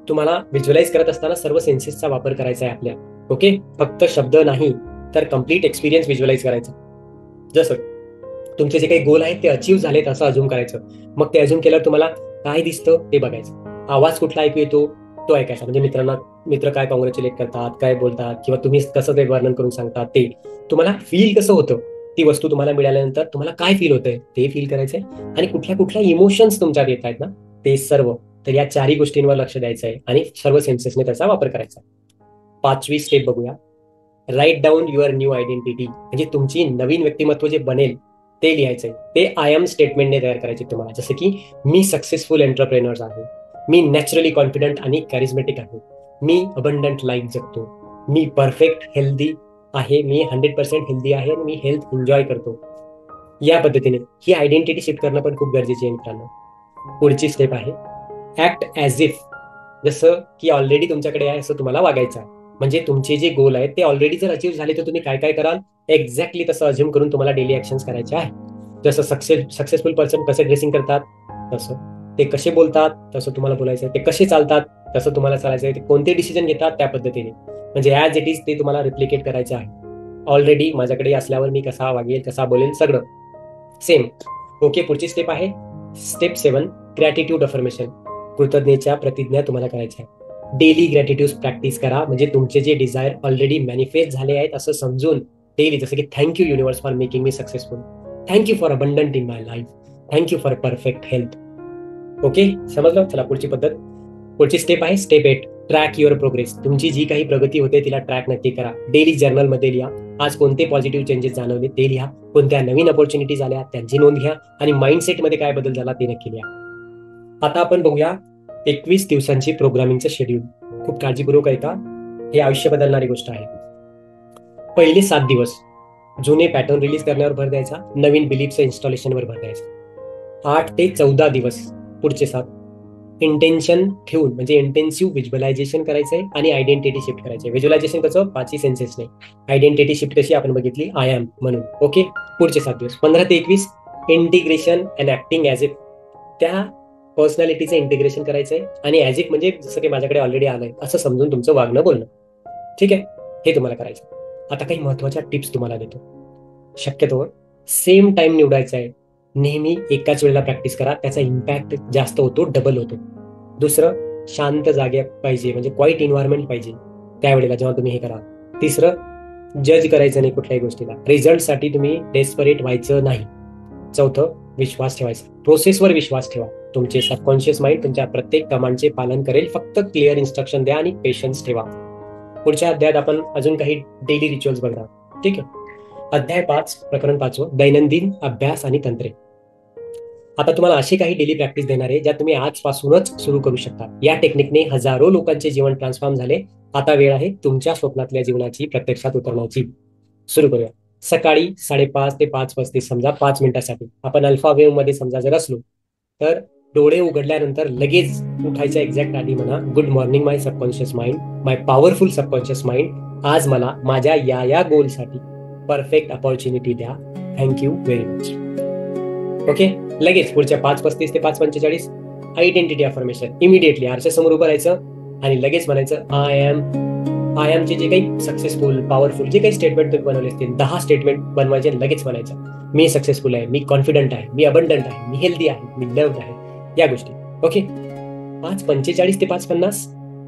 तुम्हाला व्हिज्युअलाइज करत असताना सर्व सेन्सेसचा वापर करायचा आहे आपल्या. ओके. फक्त शब्द नाही तर कम्प्लीट एक्सपिरियन्स व्हिज्युअलाइज करायचा. जसं तुमचे जे काही गोल आहेत ते अचीव्ह झालेत असं अजूम करायचं. मग ते अजूम केल्यावर तुम्हाला काय दिसतं ते बघायचं. आवाज कुठला ऐकू येतो तो ऐकायचा. म्हणजे मित्र काय कॉंग्रॅच्युलेट करतात, काय बोलतात, किंवा तुम्ही कसं ते वर्णन करून सांगतात, ते तुम्हाला फील कसं होतं, ती वस्तू तुम्हाला मिळाल्यानंतर तुम्हाला काय फील होतंय ते फील करायचंय. आणि कुठल्या कुठल्या इमोशन्स तुमच्यात येत आहेत ना ते सर्व. तर या 4ही गोष्टींवर लक्ष द्यायचं आहे आणि सर्व सेन्सेसने त्याचा वापर करायचा. 5वी स्टेप बघूया, write down your new identity. म्हणजे तुमची नवीन व्यक्तिमत्व जे बनेल ते लिहायचंय. ते आय एम स्टेटमेंटने तयार करायचे तुम्हाला. जसं की मी सक्सेसफुल एंटरप्रेनर्स आहे, मी नॅचरली कॉन्फिडंट आणि कॅरिझमॅटिक आहे, मी अबंडंट लाईफ जगतो, मी परफेक्ट हेल्दी आहे, मी 100% हेल्दी आहे आणि मी हेल्थ एन्जॉय करतो. या पद्धतीने ही आयडेंटिटी शिफ्ट करणं पण खूप गरजेची आहे मित्रांनो. पुढची स्टेप आहे, ऍक्ट ॲज इफ. जसं की ऑलरेडी तुमच्याकडे आहे असं तुम्हाला वागायचं आहे. म्हणजे तुमचे जे गोल आहेत ते ऑलरेडी जर अचीव्ह झाले तर तुम्ही काय काय कराल, एक्झॅक्टली तसं अज्युम करून तुम्हाला डेली ऍक्शन्स करायचे आहे. जसं सक्सेसफुल पर्सन कसे ड्रेसिंग करतात तसं, ते कसे बोलतात तसं तुम्हाला बोलायचं आहे, ते कसे चालतात तसं तुम्हाला चालायचं आहे, ते कोणते डिसिजन घेतात त्या पद्धतीने. म्हणजे ॲज इट इज ते तुम्हाला रिप्लिकेट करायचं आहे. ऑलरेडी माझ्याकडे असल्यावर मी कसा वागेल, कसा बोलेल, सगळं सेम. ओके. पुढची स्टेप आहे स्टेप 7, ग्रॅटिट्यूड अफर्मेशन. कृतज्ञतेच्या प्रतिज्ञा तुम्हाला करायच्या आहे. डेली ग्रॅटिट्यूड प्रॅक्टिस करा. म्हणजे तुमचे जे डिझायर ऑलरेडी मॅनिफेस्ट झाले आहेत असं समजून डेली, जसं की thank you universe for making me successful, thank you for abundant in my life, thank you for perfect health. Okay. समजलं. चला पुढची पद्धत, पुढची स्टेप आहे स्टेप 8, ट्रॅक युअर प्रोग्रेस. तुमची जी काही प्रगती होते तिला ट्रॅक नक्की करा. डेली जर्नलमध्ये लिहा. आज कोणते पॉझिटिव्ह चेंजेस जाणवले ते लिहा, कोणत्या नवीन अपॉर्च्युनिटीज आल्या त्यांची नोंद घ्या आणि माइंडसेटमध्ये काय बदल झाला ते नक्की लिहा. आता आपण बघूया 21 दिवसांची प्रोग्रामिंगचं शेड्यूल. खूप काळजीपूर्वक ऐका, हे आयुष्य बदलणारी गोष्ट आहे. पहिले 7 दिवस जुने पॅटर्न रिलीज करण्यावर भर द्यायचा, नवीन बिलीफचं इन्स्टॉलेशनवर भर द्यायचा. 8 ते 14 दिवस पुढचे 7 इंटेन्शन ठेवून, म्हणजे इंटेन्सिव्ह व्हिज्युअलायझेशन करायचंय आणि आयडेंटिटी शिफ्ट करायचंय. व्हिज्युअलायझेशन कसं, 5 सेन्सेस नाही. आयडेंटिटी शिफ्ट कशी आपण बघितली, आय एम म्हणून. ओके. पुढचे 7 दिवस 15 ते 21 integration and acting as if. त्या पर्सनॅलिटीचं इंटिग्रेशन करायचंय आणि ॲज इफ म्हणजे जसं की माझ्याकडे ऑलरेडी आलंय असं समजून तुमचं वागणं बोलणं. ठीक आहे, हे तुम्हाला करायचं. आता काही महत्वाच्या टिप्स तुम्हाला देतो. शक्यतो सेम टाइम निवडायचा आहे. नेहमी एकाच वेळेला प्रॅक्टिस करा, त्याचा इम्पॅक्ट जास्त होतो, डबल होतो. दुसरं, शांत जागे पाहिजे, म्हणजे क्वाईट एन्व्हायरमेंट पाहिजे त्यावेळेला जेव्हा तुम्ही हे करा. तिसरं, जज करायचं नाही कुठल्याही गोष्टीला. रिझल्टसाठी तुम्ही डेस्परेट व्हायचं नाही. चौथं, विश्वास ठेवायचा. प्रोसेसवर विश्वास ठेवा. तुमचे सबकॉन्शियस माइंड तुमच्या प्रत्येक कमांडचे पालन करेल. फक्त क्लिअर इन्स्ट्रक्शन द्या आणि पेशन्स ठेवा. पुढच्या अध्यायात आपण अजून काही डेली रिच्युअल्स बघणार. ठीक आहे. अध्याय 5, प्रकरण 5, दैनंदिन अभ्यास आणि तंत्रे. आता तुम्हाला अशी काही डेली प्रॅक्टिस देणार आहे ज्या तुम्ही आजपासूनच सुरू करू शकता. या टेक्निकने हजारो लोकांचे जीवन ट्रान्सफॉर्म झाले. आता वेळ आहे तुमच्या स्वप्नातल्या जीवनाची प्रत्यक्षात उतरण्याची. सुरू करूया. सकाळी 5:30 ते 5:35 समजा 5 मिनिटासाठी आपण अल्फा वेव्ह मध्ये समजा जर असलो तर डोळे उघडल्यानंतर लगेच उठायच्या एक्झॅक्ट आधी म्हणा, गुड मॉर्निंग माय सबकॉन्शियस माइंड, माय पॉवरफुल सबकॉन्शियस माइंड, आज मला माझ्या या गोलसाठी परफेक्ट अपॉर्च्युनिटी द्या. Thank you very much. ओके. लगेच पुढच्या 5:35 ते 5:45 आयडेंटिटी अफर्मेशन. इमिडिएटली आरशासमोर उभं राहायचं आणि लगेच म्हणायचं आय एमचे जे काही सक्सेसफुल पॉवरफुल जे काही स्टेटमेंट तुम्ही बनवले असतील 10 स्टेटमेंट बनवायचे. लगेच म्हणायचं मी सक्सेसफुल आहे, मी कॉन्फिडंट आहे, मी अबंडंट आहे, मी हेल्दी आहे, मी लव्ड आहे, या गोष्टी. ओके. 5:45 ते 5:50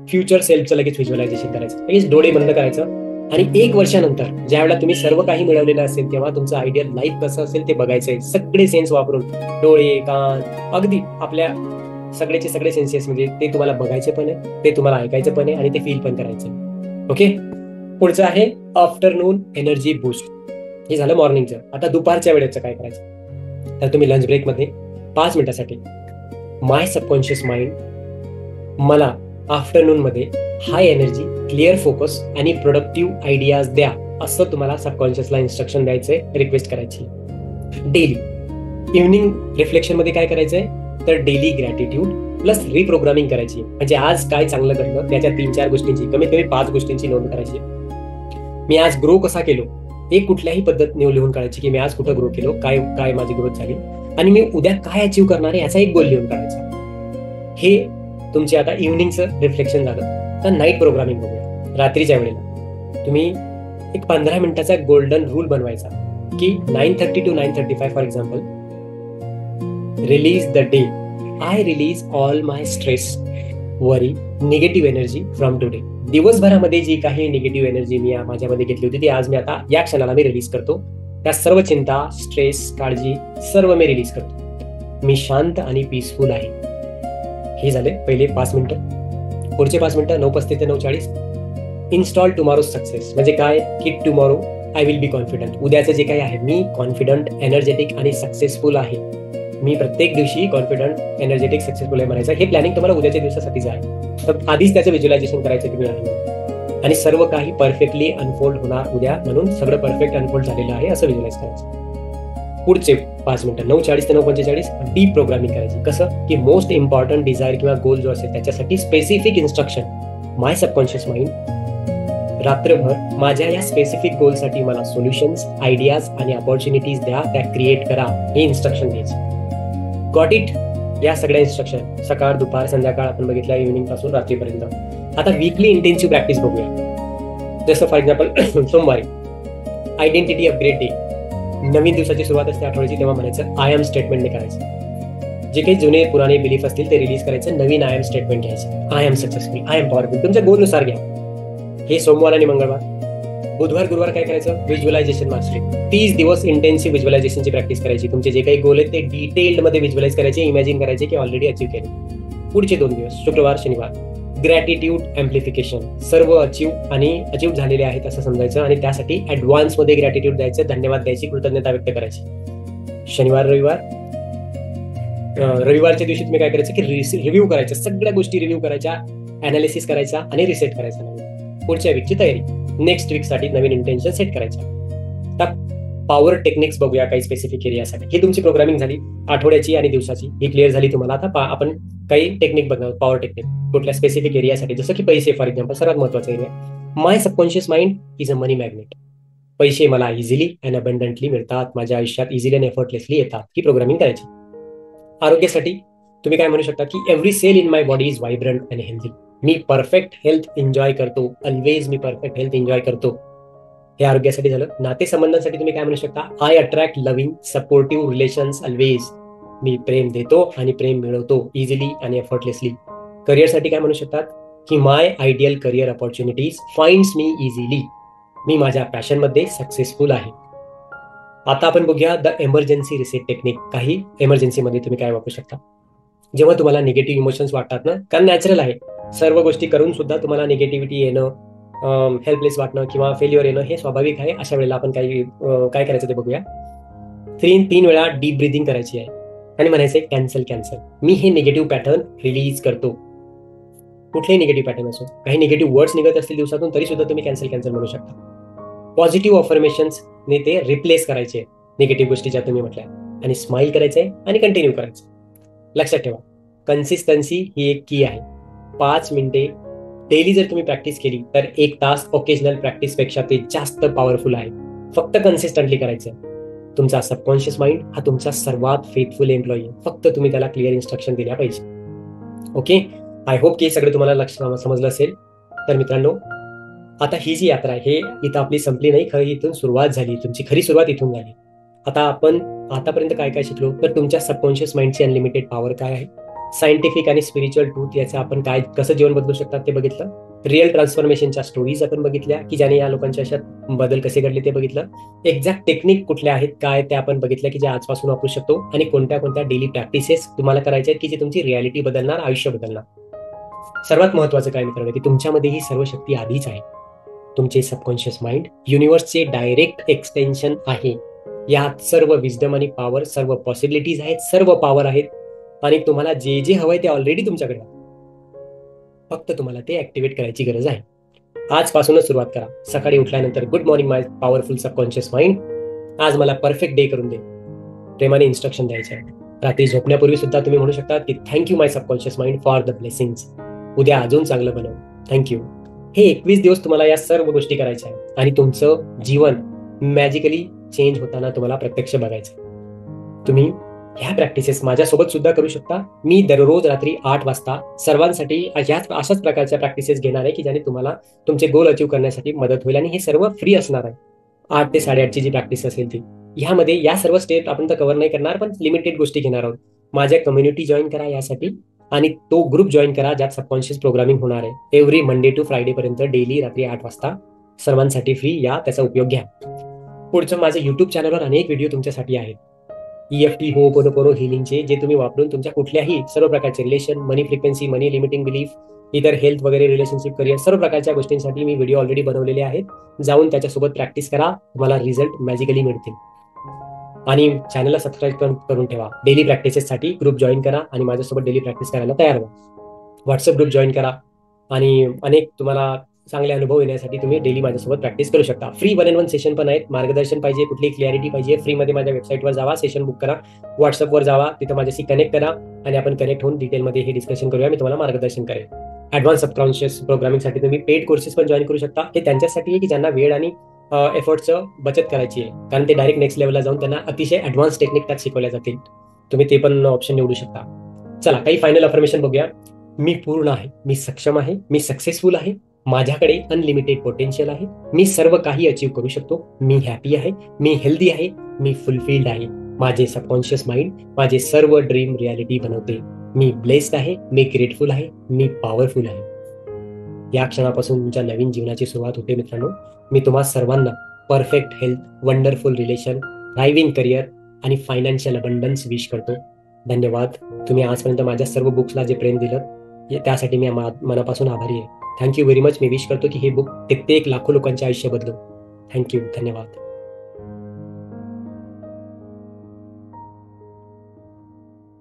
फ्युचर सेल्फचं लगेच व्हिज्युअलायझेशन करायचं. लगेच डोळे बंद करायचं आणि 1 वर्षानंतर ज्या वेळेला तुम्ही सर्व काही मिळवलेलं असेल तेव्हा तुमचं आयडियल लाईफ कसं असेल ते बघायचंय. सगळे सेन्स वापरून डोळे, कान, अगदी आपल्या सगळेचे सगळे सेन्सेस म्हणजे ते तुम्हाला बघायचे पण आहे, ते तुम्हाला ऐकायचं पण आहे आणि ते फील पण करायचं. ओके. पुढचं आहे आफ्टरनून एनर्जी बूस्ट. हे झालं मॉर्निंगचं. आता दुपारच्या वेळेचं काय करायचं तर तुम्ही लंच ब्रेकमध्ये 5 मिनिटासाठी माय सबकॉन्शियस माइंड मला आफ्टरनून मध्ये हाय एनर्जी, क्लिअर फोकस आणि प्रोडक्टिव्ह आयडियाज द्या, असं तुम्हाला सबकॉन्शियसला इन्स्ट्रक्शन द्यायचंय, रिक्वेस्ट करायची. डेली इव्हनिंग रिफ्लेक्शन मध्ये काय करायचंय तर डेली ग्रॅटिट्यूड प्लस रिप्रोग्रामिंग करायची. म्हणजे आज काय चांगलं घडलं त्याच्या 3-4 गोष्टींची, कमीत कमी 5 गोष्टींची नोंद करायची. मी आज ग्रो कसा केलो, एक कुठल्याही पद्धत लिहून काढायची की मी आज कुठं ग्रो केलो, काय काय माझी ग्रोथ झाली आणि मी उद्या काय अचीव्ह करणार आहे याचा एक गोल लिहून काढायचा. हे तुमचे आता इव्हनिंगचं रिफ्लेक्शन झालं. तर नाईट प्रोग्रामिंग बघूया. रात्रीच्या वेळेला तुम्ही एक 15 मिनिटाचा गोल्डन रूल बनवायचा की 9:30 to 9:35 for example, release the day, I release all my stress, worry, negative energy from today. दिवसभरामध्ये जी काही निगेटिव्ह एनर्जी मी माझ्यामध्ये घेतली होती ती आज मी आता या क्षणाला मी रिलीज करतो. त्या सर्व चिंता, स्ट्रेस, काळजी सर्व मी रिलीज करतो. मी शांत आणि पीसफुल आहे. हे झाले पहिले 5 मिनिटं. पुढचे 5 मिनिटं 9:35 ते 9:40 इन्स्टॉल टुमॉरो सक्सेस. म्हणजे काय की tomorrow I will be confident. उद्याचं जे काही आहे मी कॉन्फिडंट, एनर्जेटिक आणि सक्सेसफुल आहे. मी प्रत्येक दिवशी कॉन्फिडंट, एनर्जेटिक, सक्सेसफुल आहे म्हणायचं. हे प्लॅनिंग तुम्हाला उद्याच्या दिवसासाठीच आहे. तर आधीच त्याचं व्हिज्युअलायझेशन करायचं तुम्ही आहे आणि सर्व काही परफेक्टली अनफोल्ड होणार उद्या, म्हणून सगळं परफेक्ट अनफोल्ड झालेलं आहे असं व्हिज्युअलाइज करायचं. पुढचे 5 मिनिटं 9:40 ते 9:45 डीप प्रोग्रामिंग करायची. कसं की मोस्ट इम्पॉर्टंट डिझायर किंवा गोल जो असेल त्याच्यासाठी स्पेसिफिक इन्स्ट्रक्शन. माय सबकॉन्शियस माइंड रात्रभर माझ्या या स्पेसिफिक गोलसाठी मला सोल्युशन्स, आयडियाज आणि अपॉर्च्युनिटीज द्या, त्या क्रिएट करा, हे इन्स्ट्रक्शन द्यायचे. Got it. या सगळ्या इन्स्ट्रक्शन सकाळ, दुपार, संध्याकाळ आपण बघितल्या, इव्हनिंग पासून रात्रीपर्यंत. आता वीकली इंटेन्सिव्ह प्रॅक्टिस बघूया. जसं फॉर एक्झाम्पल सोमवारी आयडेंटिटी अपग्रेड डे, नवीन दिवसाची सुरुवात असते आठवड्याची, तेव्हा म्हणायचं आय एम स्टेटमेंटने करायचं. जे काही जुने पुराणे बिलीफ असतील ते रिलीज करायचं, नवीन आय एम स्टेटमेंट घ्यायचं. I am successful, I am powerful, तुमच्या गोलनुसार घ्या. हे सोमवार आणि मंगळवार. बुधवार, गुरुवार काय करायचं व्हिज्युअलायझेशन मास्टरी. 30 दिवस इंटेन्सिव्ह व्हिज्युअलायझेशनची प्रॅक्टिस करायची. तुमचे जे काही गोल आहेत ते डिटेल्ड मध्ये व्हिज्युअलाइज करायचे, इमॅजिन करायचे की ऑलरेडी अचीव्ह केले. पुढचे 2 दिवस शुक्रवार, शनिवार ग्रॅटिट्यूड एम्प्लिफिकेशन. सर्व अचीव्ह आणि अचीव्ह झालेले आहेत असं समजायचं आणि त्यासाठी ऍडव्हान्स मध्ये ग्रॅटिट्यूड द्यायचं, धन्यवाद द्यायची, कृतज्ञता व्यक्त करायची. शनिवार, रविवारच्या दिवशी तुम्ही काय करायचं की रिव्ह्यू करायचं, सगळ्या गोष्टी रिव्ह्यू करायच्या, अनालिसिस करायचा आणि रिसेट करायचा. पुढच्या वीकची तयारी, नेक्स्ट वीक साठी नवीन इंटेन्शन सेट करायचं. आता पॉवर टेक्निक्स बघूया काही स्पेसिफिक एरियासाठी. ही तुमची प्रोग्रामिंग झाली आठवड्याची आणि दिवसाची, ही क्लिअर झाली तुम्हाला. आता आपण काही टेक्निक बघणार, पॉवर टेक्निक कुठल्या स्पेसिफिक एरियासाठी, जसं की पैसे फॉर एक्झाम्पल, सर्वात महत्वाचा area. My subconscious mind is a money magnet. पैसे मला इझिली अँड अबंडंटली मिळतात, माझ्या आयुष्यात इझिली अँड एफर्टलेसली येतात. ही प्रोग्रामिंग करायची. आरोग्यासाठी तुम्ही काय म्हणू शकता की every cell in my body is vibrant and healthy. मी परफेक्ट हेल्थ एन्जॉय करतो, ऑलवेज मी परफेक्ट हेल्थ एन्जॉय करतो. हे आरोग्यासाठी झालं. नातेसंबंधांसाठी तुम्ही काय म्हणू शकता, I attract loving supportive relations always. मी प्रेम देतो आणि प्रेम मिळवतो इझिली आणि एफर्टलेसली. करिअरसाठी काय म्हणू शकतात की माय आयडियल करिअर अपॉर्च्युनिटीज फाइंड्स मी इझिली. मी माझ्या पॅशनमध्ये सक्सेसफुल आहे. आता आपण बघूया द एमर्जन्सी रिसेट टेक्निक. काही एमर्जन्सीमध्ये तुम्ही काय वापरू शकता. जेव्हा तुम्हाला निगेटिव्ह इमोशन्स वाटतात ना, कारण नॅचरल आहे, सर्व गोष्टी करून सुद्धा तुम्हाला निगेटिव्हिटी येणं, हेल्पलेस वाटणं किंवा फेल्युअर येणं हे स्वाभाविक आहे. अशा वेळेला आपण काय करायचं ते बघूया. 3 वेळा डीप ब्रिदिंग करायची आहे. आणि म्हणायचंय कॅन्सल कॅन्सल. मी हे निगेटिव्ह पॅटर्न रिलीज करतो. कुठलेही निगेटिव्ह पॅटर्न असो, काही निगेटिव्ह वर्ड्स निघत असतील दिवसातून तरी सुद्धा तुम्ही कॅन्सल कॅन्सल म्हणू शकता. पॉझिटिव्ह अफर्मेशन्सने ते रिप्लेस करायचे निगेटिव्ह गोष्टी ज्या तुम्ही म्हटल्या, आणि स्माइल करायचंय आणि कंटिन्यू करायचं. लक्षात ठेवा, कन्सिस्टन्सी ही एक की आहे. 5 मिनिटे डेली जर तुम्ही प्रॅक्टिस केली तर 1 तास ओकेजनल प्रॅक्टिसपेक्षा ते जास्त पॉवरफुल आहे. फक्त कन्सिस्टंटली करायचं. तुमचा सबकॉन्शियस माइंड हा तुमचा सर्वात फेथफुल एम्प्लॉई आहे. फक्त तुम्ही त्याला क्लिअर इन्स्ट्रक्शन दिल्या पाहिजे. ओके, आय होप की सगळं तुम्हाला समजलं असेल. तर मित्रांनो, आता ही जी यात्रा आहे हे इथं आपली संपली नाही, खरी इथून सुरुवात झाली. तुमची खरी सुरुवात इथून झाली. आता आपण आतापर्यंत काय काय शिकलो, तर तुमच्या सबकॉन्शियस माइंडची अनलिमिटेड पॉवर काय आहे, सायंटिफिक आणि स्पिरिच्युअल ट्रूथ याचं आपण काय कसं जीवन बदलू शकतात ते बघितलं. रिअल ट्रान्सफॉर्मेशनच्या स्टोरीज आपण बघितल्या की ज्याने या लोकांच्या अशात बदल कसे घडले ते बघितलं. एक्झॅक्ट टेक्निक कुठल्या आहेत काय ते आपण बघितलं की जे आजपासून वापरू शकतो, आणि कोणत्या कोणत्या डेली प्रॅक्टिसेस तुम्हाला करायच्या आहेत की जे तुमची रियालिटी बदलणार, आयुष्य बदलणार. सर्वात महत्वाचं काय मित्रांनो, की तुमच्यामध्ये ही सर्व शक्ती आधीच आहे. तुमचे सबकॉन्शियस माइंड युनिव्हर्सचे डायरेक्ट एक्सटेन्शन आहे. यात सर्व विजडम आणि पॉवर, सर्व पॉसिबिलिटीज आहेत, सर्व पॉवर आहेत, आणि तुम्हाला जे जे हवंय ते ऑलरेडी तुमच्याकडे आहे. फक्त तुम्हाला ते ऍक्टिव्हेट करायची गरज आहे. आजपासूनच सुरुवात करा. सकाळी उठल्यानंतर गुड मॉर्निंग माय पॉवरफुल सबकॉन्शियस माइंड, आज मला परफेक्ट डे करून दे, प्रेमाने इन्स्ट्रक्शन द्यायचे आहे. रात्री झोपण्यापूर्वी सुद्धा तुम्ही म्हणू शकता की thank you my subconscious mind for the blessings. उद्या अजून चांगलं बनव, थँक्यू. हे 21 दिवस तुम्हाला या सर्व गोष्टी करायच्या आहेत, आणि तुमचं जीवन मॅजिकली चेंज होताना तुम्हाला प्रत्यक्ष बघायचं. तुम्ही ह्या प्रॅक्टिसेस माझ्यासोबत सुद्धा करू शकता. मी दररोज रात्री 8 वाजता सर्वांसाठी अशाच प्रकारच्या प्रॅक्टिसेस घेणार आहे की ज्याने तुम्हाला तुमचे गोल अचीव्ह करण्यासाठी मदत होईल, आणि हे सर्व फ्री असणार आहे. 8 ते 8:30ची जी प्रॅक्टिस असेल ती, ह्यामध्ये या सर्व स्टेप आपण तर कव्हर नाही करणार, पण लिमिटेड गोष्टी घेणार आहोत. माझ्या कम्युनिटी जॉईन करा यासाठी, आणि तो ग्रुप जॉईन करा ज्यात सबकॉन्शियस प्रोग्रामिंग होणार आहे. एव्हरी मंडे टू फ्रायडे पर्यंत डेली रात्री 8 वाजता सर्वांसाठी फ्री. या त्याचा उपयोग घ्या. पुढचं माझं युट्यूब चॅनलवर अनेक व्हिडिओ तुमच्यासाठी आहेत. EFT, होपोनोपोनो, हिलिंगचे, जे तुम्ही वापरून तुमच्या कुठल्याही सर्व प्रकारचे रिलेशन, मनी फ्रिक्वेन्सी, मनी लिमिटिंग बिलीफ, इतर हेल्थ वगैरे, रिलेशनशिप, करिअर, सर्व प्रकारच्या गोष्टींसाठी मी व्हिडिओ ऑलरेडी बनवलेले आहेत. जाऊन त्याच्यासोबत प्रॅक्टिस करा, तुम्हाला रिझल्ट मॅजिकली मिळतील. आणि चॅनलला सबस्क्राईब करून ठेवा. डेली प्रॅक्टिसेससाठी ग्रुप जॉईन करा आणि माझ्यासोबत डेली प्रॅक्टिस करायला तयार व्हा. व्हॉट्सअप ग्रुप जॉईन करा, आणि अनेक तुम्हाला चांगले अनुभव येण्यासाठी तुम्ही डेली माझ्यासोबत प्रॅक्टिस करू शकता. फ्री 1-on-1 सेशन पण आहेत. मार्गदर्शन पाहिजे, कुठली क्लॅरिटी पाहिजे, फ्रीमध्ये माझ्या वेबसाईटवर जावा, सेशन बुक करा, व्हॉट्सअपवर जावा, तिथं माझ्याशी कनेक्ट करा, आणि आपण कनेक्ट होऊन डिटेलमध्ये हे डिस्कशन करूया. मी तुम्हाला मार्गदर्शन करेन. ॲडव्हान्स सबकॉन्शियस प्रोग्रामिंगसाठी तुम्ही पेड कोर्सेस पण जॉईन करू शकता. हे त्यांच्यासाठी आहे की ज्यांना वेळ आणि एफर्टचं बचत करायची आहे, कारण ते डायरेक्ट नेक्स्ट लेवलला जाऊन त्यांना अतिशय ॲडव्हान्स टेक्निक त्यात शिकवल्या जातील. तुम्ही ते पण ऑप्शन निवडू शकता. चला, काही फायनल अफर्मेशन बघूया. मी पूर्ण आहे, मी सक्षम आहे, मी सक्सेसफुल आहे, माझ्याकडे अनलिमिटेड पोटेन्शियल आहे, मी सर्व काही अचीव्ह करू शकतो, मी हॅपी आहे, मी हेल्दी आहे, मी फुलफिल्ड आहे, माझे सबकॉन्शियस माइंड माझे सर्व ड्रीम रियालिटी बनवते, मी ब्लेस्ड आहे, मी ग्रेटफुल आहे, मी पॉवरफुल आहे. या क्षणापासून तुमच्या नवीन जीवनाची सुरुवात होते मित्रांनो. मी तुम्हा सर्वांना perfect health, wonderful relation, thriving career आणि फायनान्शियल अबंडन्स विश करतो. धन्यवाद. तुम्ही आजपर्यंत माझ्या सर्व बुक्सला जे प्रेम दिलं त्यासाठी मी मनापासून आभारी आहे. Thank you very much. मी विश करतो की हे बुक कित्येक लाखो लोकांचे आयुष्य बदलू. थँक्यू. धन्यवाद.